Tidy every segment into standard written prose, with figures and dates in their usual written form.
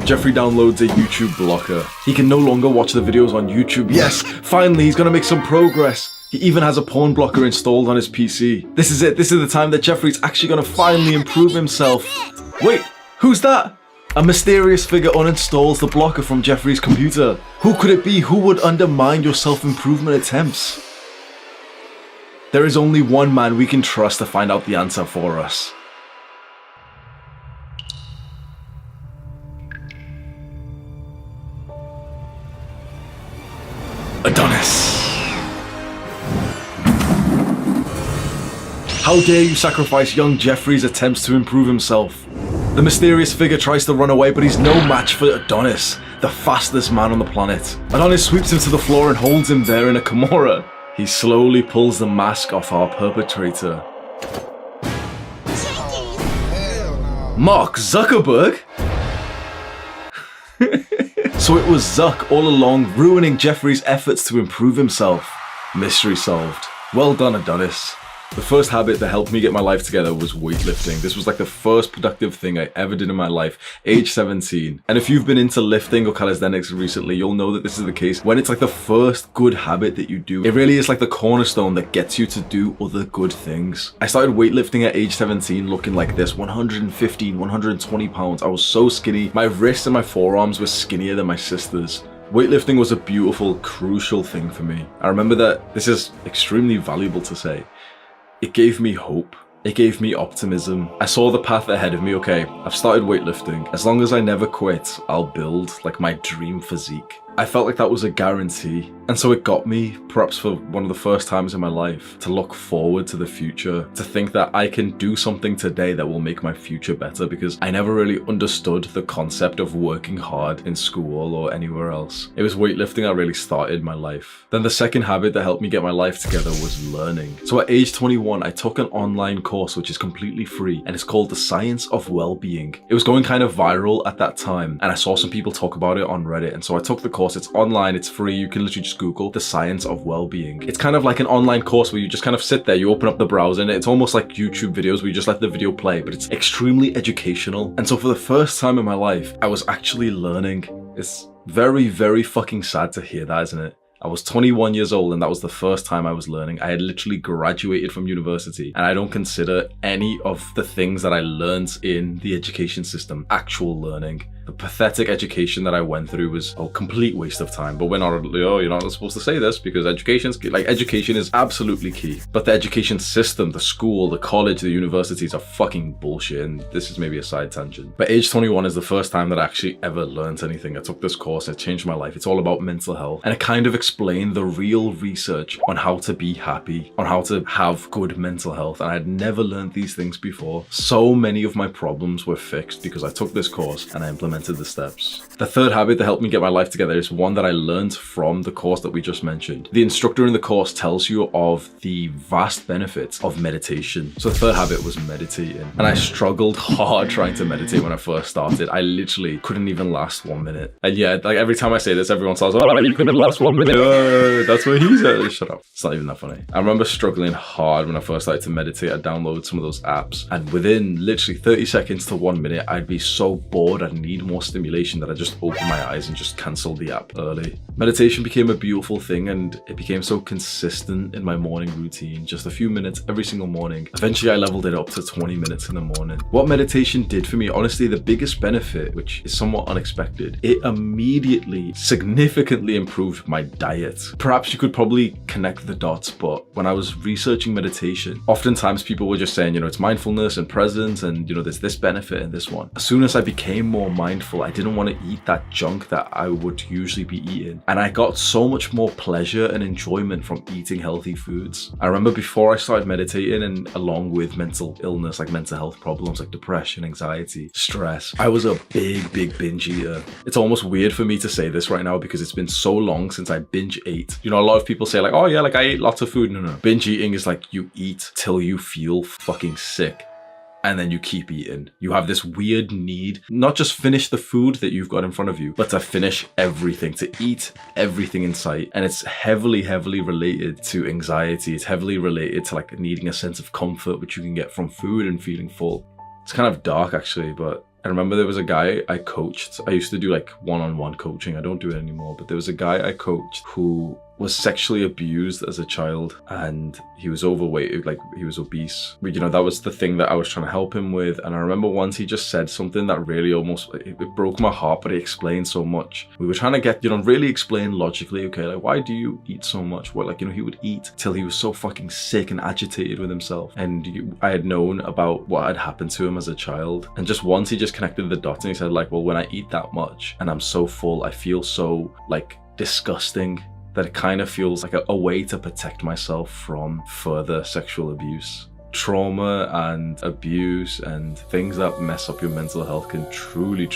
Jeffrey downloads a YouTube blocker. He can no longer watch the videos on YouTube. Yes, finally he's gonna make some progress. He even has a porn blocker installed on his PC. This is it. This is the time that Jeffrey's actually gonna finally improve himself. Wait, who's that? A mysterious figure uninstalls the blocker from Jeffrey's computer. Who could it be? Who would undermine your self-improvement attempts? There is only one man we can trust to find out the answer for us. Adonis. How dare you sacrifice young Jeffrey's attempts to improve himself? The mysterious figure tries to run away, but he's no match for Adonis, the fastest man on the planet. Adonis sweeps him to the floor and holds him there in a Kimura. He slowly pulls the mask off our perpetrator. Mark Zuckerberg? So it was Zuck all along, ruining Jeffrey's efforts to improve himself. Mystery solved. Well done, Adonis. The first habit that helped me get my life together was weightlifting. This was like the first productive thing I ever did in my life, age 17. And if you've been into lifting or calisthenics recently, you'll know that this is the case when it's like the first good habit that you do. It really is like the cornerstone that gets you to do other good things. I started weightlifting at age 17 looking like this, 115, 120 pounds. I was so skinny. My wrists and my forearms were skinnier than my sister's. Weightlifting was a beautiful, crucial thing for me. I remember that this is extremely valuable to say. It gave me hope. It gave me optimism. I saw the path ahead of me. Okay, I've started weightlifting. As long as I never quit, I'll build like my dream physique. I felt like that was a guarantee. And so it got me, perhaps for one of the first times in my life, to look forward to the future, to think that I can do something today that will make my future better, because I never really understood the concept of working hard in school or anywhere else. It was weightlifting that really started my life. Then the second habit that helped me get my life together was learning. So at age 21, I took an online course which is completely free, and it's called The Science of Wellbeing. It was going kind of viral at that time, and I saw some people talk about it on Reddit, and so I took the course. It's online, it's free, you can literally just Google The Science of Wellbeing. It's kind of like an online course where you just kind of sit there, you open up the browser, and it's almost like YouTube videos where you just let the video play, but it's extremely educational. And so for the first time in my life, I was actually learning. It's very, very fucking sad to hear that, isn't it? I was 21 years old and that was the first time I was learning. I had literally graduated from university, and I don't consider any of the things that I learned in the education system actual learning. The pathetic education that I went through was a complete waste of time. But we're not, you're not supposed to say this because education is absolutely key. But the education system, the school, the college, the universities are fucking bullshit. And this is maybe a side tangent. But age 21 is the first time that I actually ever learned anything. I took this course, it changed my life. It's all about mental health. And it kind of explained the real research on how to be happy, on how to have good mental health. And I had never learned these things before. So many of my problems were fixed because I took this course and I implemented the steps. The third habit that helped me get my life together is one that I learned from the course that we just mentioned. The instructor in the course tells you of the vast benefits of meditation. So the third habit was meditating. And I struggled hard trying to meditate when I first started. I literally couldn't even last 1 minute. And yeah, like every time I say this, everyone says, oh, you couldn't last 1 minute. That's what he said. Shut up. It's not even that funny. I remember struggling hard when I first started to meditate. I downloaded some of those apps, and within literally 30 seconds to 1 minute, I'd be so bored I'd need more stimulation that I just open my eyes and just cancel the app early. Meditation became a beautiful thing, and it became so consistent in my morning routine, just a few minutes every single morning. Eventually I leveled it up to 20 minutes in the morning. What meditation did for me, honestly, the biggest benefit, which is somewhat unexpected, it immediately significantly improved my diet. Perhaps you could probably connect the dots, but when I was researching meditation, oftentimes people were just saying, it's mindfulness and presence, and there's this benefit and this one. As soon as I became more mindful, I didn't want to eat that junk that I would usually be eating. And I got so much more pleasure and enjoyment from eating healthy foods. I remember before I started meditating, and along with mental illness, like mental health problems like depression, anxiety, stress, I was a big binge eater. It's almost weird for me to say this right now because it's been so long since I binge ate. A lot of people say like, oh yeah, like I ate lots of food. No. Binge eating is like you eat till you feel fucking sick, and then you keep eating. You have this weird need, not just finish the food that you've got in front of you, but to finish everything, to eat everything in sight. And it's heavily related to anxiety. It's heavily related to like needing a sense of comfort, which you can get from food and feeling full. It's kind of dark actually, but I remember there was a guy I coached. I used to do like one-on-one coaching. I don't do it anymore, but there was a guy I coached who was sexually abused as a child, and he was overweight, like he was obese. But you know, that was the thing that I was trying to help him with. And I remember once he just said something that really almost, it broke my heart, but he explained so much. We were trying to get, you know, really explain logically, okay, like, why do you eat so much? Well, like, you know, he would eat till he was so fucking sick and agitated with himself. And I had known about what had happened to him as a child. And just once he just connected the dots and he said like, well, when I eat that much and I'm so full, I feel so like disgusting, that it kind of feels like a way to protect myself from further sexual abuse. Trauma and abuse and things that mess up your mental health can truly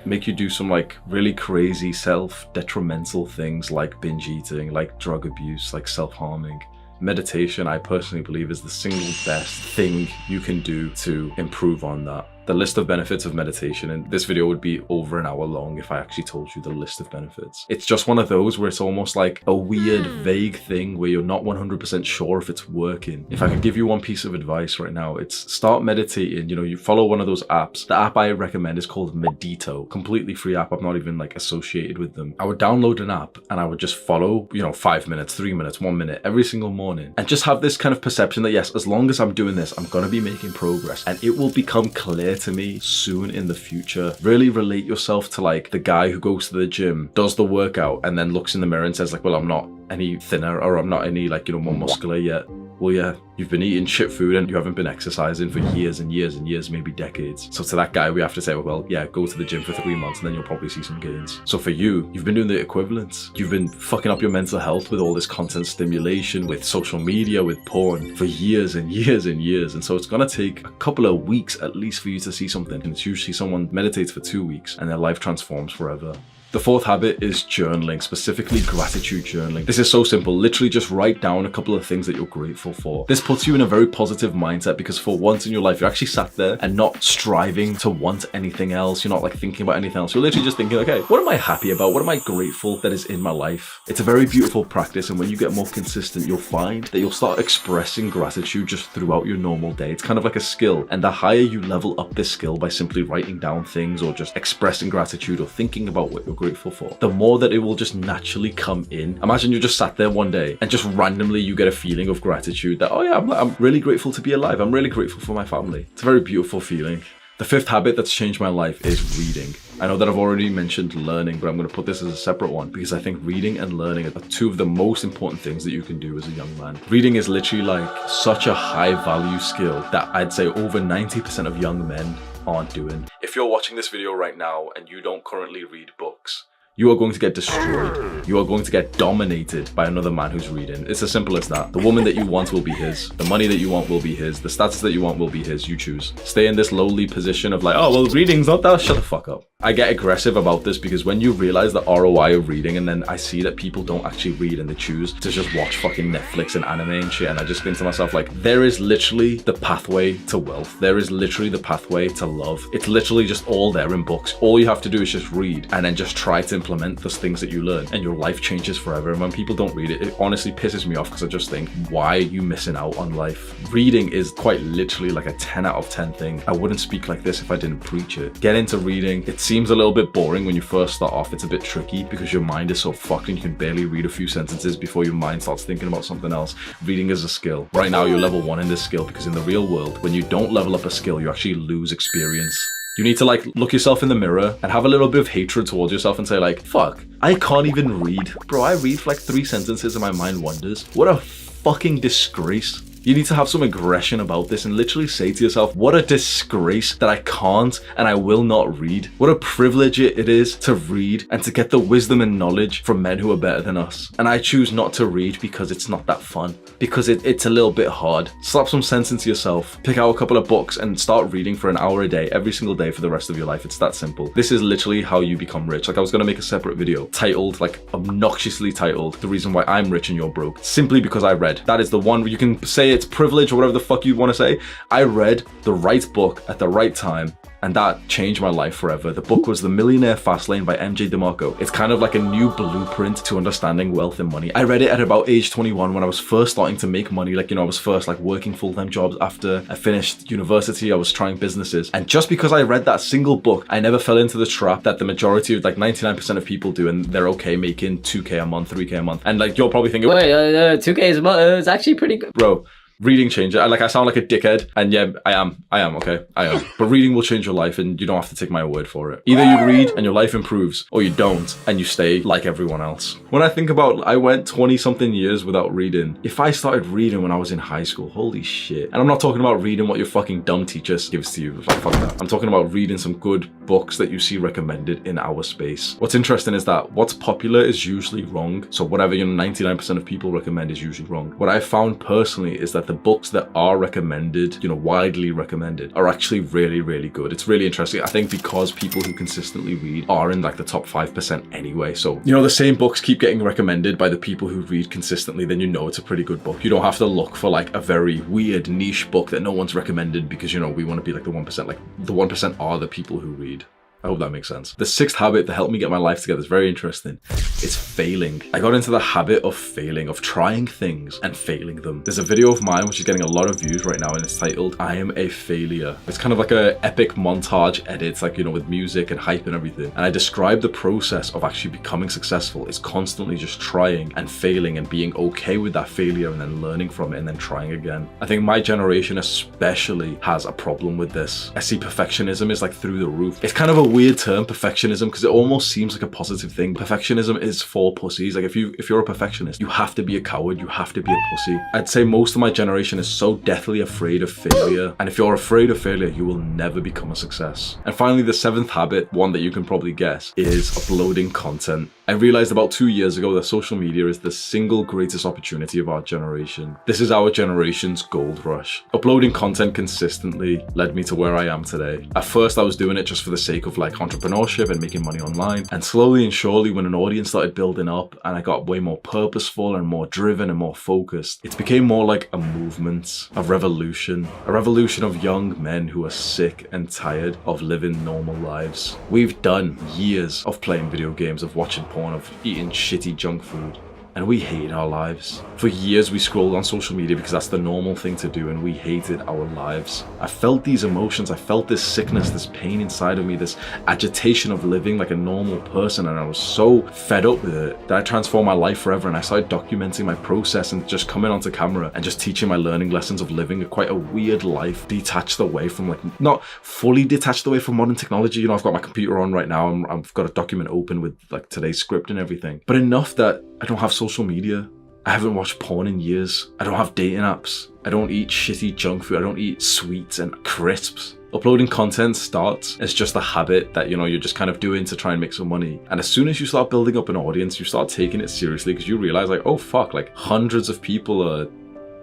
make you do some like really crazy self-detrimental things, like binge eating, like drug abuse, like self-harming. Meditation, I personally believe, is the single best thing you can do to improve on that. The list of benefits of meditation, and this video would be over an hour long if I actually told you the list of benefits. It's just one of those where it's almost like a weird, vague thing where you're not 100% sure if it's working. If I could give you one piece of advice right now, it's start meditating. You know, you follow one of those apps. The app I recommend is called Medito, completely free app. I'm not even like associated with them. I would download an app and I would just follow, you know, 5 minutes, 3 minutes, 1 minute every single morning, and just have this kind of perception that yes, as long as I'm doing this, I'm going to be making progress, and it will become clear to me soon in the future. Really relate yourself to like the guy who goes to the gym, does the workout, and then looks in the mirror and says like, well, I'm not any thinner, or I'm not any like, you know, more muscular yet. Well, yeah, you've been eating shit food and you haven't been exercising for years and years and years, maybe decades. So to that guy, we have to say, well, yeah, go to the gym for 3 months and then you'll probably see some gains. So for you, you've been doing the equivalent. You've been fucking up your mental health with all this content stimulation, with social media, with porn for years and years and years. And so it's gonna take a couple of weeks at least for you to see something. And it's usually someone meditates for 2 weeks and their life transforms forever. The fourth habit is journaling, specifically gratitude journaling. This is so simple. Literally just write down a couple of things that you're grateful for. This puts you in a very positive mindset because for once in your life, you're actually sat there and not striving to want anything else. You're not like thinking about anything else. You're literally just thinking, okay, what am I happy about? What am I grateful that is in my life? It's a very beautiful practice. And when you get more consistent, you'll find that you'll start expressing gratitude just throughout your normal day. It's kind of like a skill. And the higher you level up this skill by simply writing down things or just expressing gratitude or thinking about what you're grateful for, the more that it will just naturally come in. Imagine you just sat there one day and just randomly you get a feeling of gratitude that, oh yeah, I'm really grateful to be alive. I'm really grateful for my family. It's a very beautiful feeling. The fifth habit that's changed my life is reading. I know that I've already mentioned learning, but I'm going to put this as a separate one because I think reading and learning are two of the most important things that you can do as a young man. Reading is literally like such a high value skill that I'd say over 90% of young men aren't doing. If you're watching this video right now and you don't currently read books, you are going to get destroyed. You are going to get dominated by another man who's reading. It's as simple as that. The woman that you want will be his. The money that you want will be his. The status that you want will be his. You choose. Stay in this lowly position of like, oh, well, reading's not that. Shut the fuck up. I get aggressive about this because when you realize the ROI of reading and then I see that people don't actually read and they choose to just watch fucking Netflix and anime and shit, and I just think to myself like, there is literally the pathway to wealth. There is literally the pathway to love. It's literally just all there in books. All you have to do is just read and then just try to implement those things that you learn and your life changes forever. And when people don't read it, it honestly pisses me off because I just think, why are you missing out on life? Reading is quite literally like a 10 out of 10 thing. I wouldn't speak like this if I didn't preach it. Get into reading. It seems a little bit boring when you first start off. It's a bit tricky because your mind is so fucked and you can barely read a few sentences before your mind starts thinking about something else. Reading is a skill. Right now you're level 1 in this skill because in the real world, when you don't level up a skill, you actually lose experience. You need to like look yourself in the mirror and have a little bit of hatred towards yourself and say like, fuck, I can't even read. Bro, I read for like 3 sentences and my mind wanders. What a fucking disgrace. You need to have some aggression about this and literally say to yourself, what a disgrace that I can't and I will not read. What a privilege it is to read and to get the wisdom and knowledge from men who are better than us. And I choose not to read because it's not that fun, because it's a little bit hard. Slap some sense into yourself, pick out a couple of books and start reading for an hour a day, every single day for the rest of your life. It's that simple. This is literally how you become rich. Like I was gonna make a separate video titled, like obnoxiously titled, The Reason Why I'm Rich and You're Broke, simply because I read. That is the one where you can say it's privilege or whatever the fuck you want to say. I read the right book at the right time and that changed my life forever. The book was The Millionaire Fastlane by MJ DeMarco. It's kind of like a new blueprint to understanding wealth and money. I read it at about age 21 when I was first starting to make money. Like, you know, I was first like working full-time jobs after I finished university. I was trying businesses. And just because I read that single book, I never fell into the trap that the majority of like 99% of people do, and they're okay making 2K a month, 3K a month. And like, you're probably thinking, wait, 2K is it's actually pretty good. Bro, reading changes. I sound like a dickhead, and yeah, I am, okay? I am. But reading will change your life, and you don't have to take my word for it. Either you read and your life improves, or you don't, and you stay like everyone else. When I think about, I went 20-something years without reading. If I started reading when I was in high school, holy shit. And I'm not talking about reading what your fucking dumb teacher gives to you. Like, fuck that. I'm talking about reading some good books that you see recommended in our space. What's interesting is that what's popular is usually wrong. So whatever, 99% of people recommend is usually wrong. What I found personally is that the books that are recommended, widely recommended, are actually really, really good. It's really interesting. I think because people who consistently read are in like the top 5% anyway. So, the same books keep getting recommended by the people who read consistently, then it's a pretty good book. You don't have to look for like a very weird niche book that no one's recommended because, we want to be like the 1%. Like the 1% are the people who read. I hope that makes sense. The sixth habit that helped me get my life together is very interesting. It's failing. I got into the habit of failing, of trying things and failing them. There's a video of mine which is getting a lot of views right now, and it's titled, I Am a Failure. It's kind of like a epic montage edit, like, with music and hype and everything. And I describe the process of actually becoming successful. It's constantly just trying and failing and being okay with that failure and then learning from it and then trying again. I think my generation especially has a problem with this. I see perfectionism is like through the roof. It's kind of a weird term, perfectionism, because it almost seems like a positive thing. Perfectionism is for pussies. Like if you're a perfectionist, you have to be a coward, you have to be a pussy. I'd say most of my generation is so deathly afraid of failure, and if you're afraid of failure, you will never become a success. And finally, the seventh habit, one that you can probably guess, is uploading content. I realized about 2 years ago that social media is the single greatest opportunity of our generation. This is our generation's gold rush. Uploading content consistently led me to where I am today. At first, I was doing it just for the sake of like entrepreneurship and making money online. And slowly and surely, when an audience started building up and I got way more purposeful and more driven and more focused, it became more like a movement, a revolution of young men who are sick and tired of living normal lives. We've done years of playing video games, of watching porn, of eating shitty junk food, and we hate our lives. For years we scrolled on social media because that's the normal thing to do, and we hated our lives. I felt these emotions, I felt this sickness, this pain inside of me, this agitation of living like a normal person, and I was so fed up with it that I transformed my life forever, and I started documenting my process and just coming onto camera and just teaching my learning lessons of living quite a weird life, detached away from, like, not fully detached away from modern technology. I've got my computer on right now, and I've got a document open with like today's script and everything, but enough that I don't have social media. I haven't watched porn in years. I don't have dating apps. I don't eat shitty junk food. I don't eat sweets and crisps. Uploading content starts as just a habit that, you're just kind of doing to try and make some money. And as soon as you start building up an audience, you start taking it seriously because you realize like, oh fuck, like hundreds of people are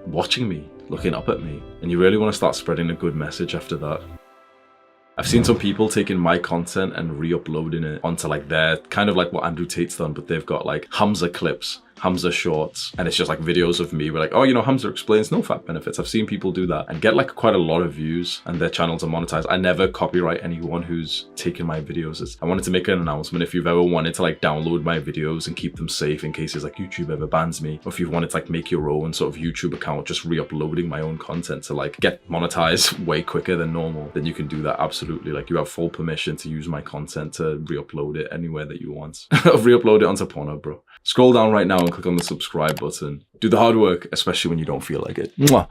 watching me, looking up at me. And you really want to start spreading a good message after that. I've seen some people taking my content and re-uploading it onto like their, kind of like what Andrew Tate's done, but they've got like Hamza clips, Hamza shorts, and it's just like videos of me. We're like, oh, Hamza explains no fat benefits. I've seen people do that and get like quite a lot of views, and their channels are monetized. I never copyright anyone who's taken my videos. I wanted to make an announcement. If you've ever wanted to like download my videos and keep them safe in case like YouTube ever bans me, or if you've wanted to like make your own sort of YouTube account, just re-uploading my own content to like get monetized way quicker than normal, then you can do that absolutely. Like you have full permission to use my content to re-upload it anywhere that you want. Re-upload it onto Pornhub, bro. Scroll down right now and click on the subscribe button. Do the hard work, especially when you don't feel like it. Mwah.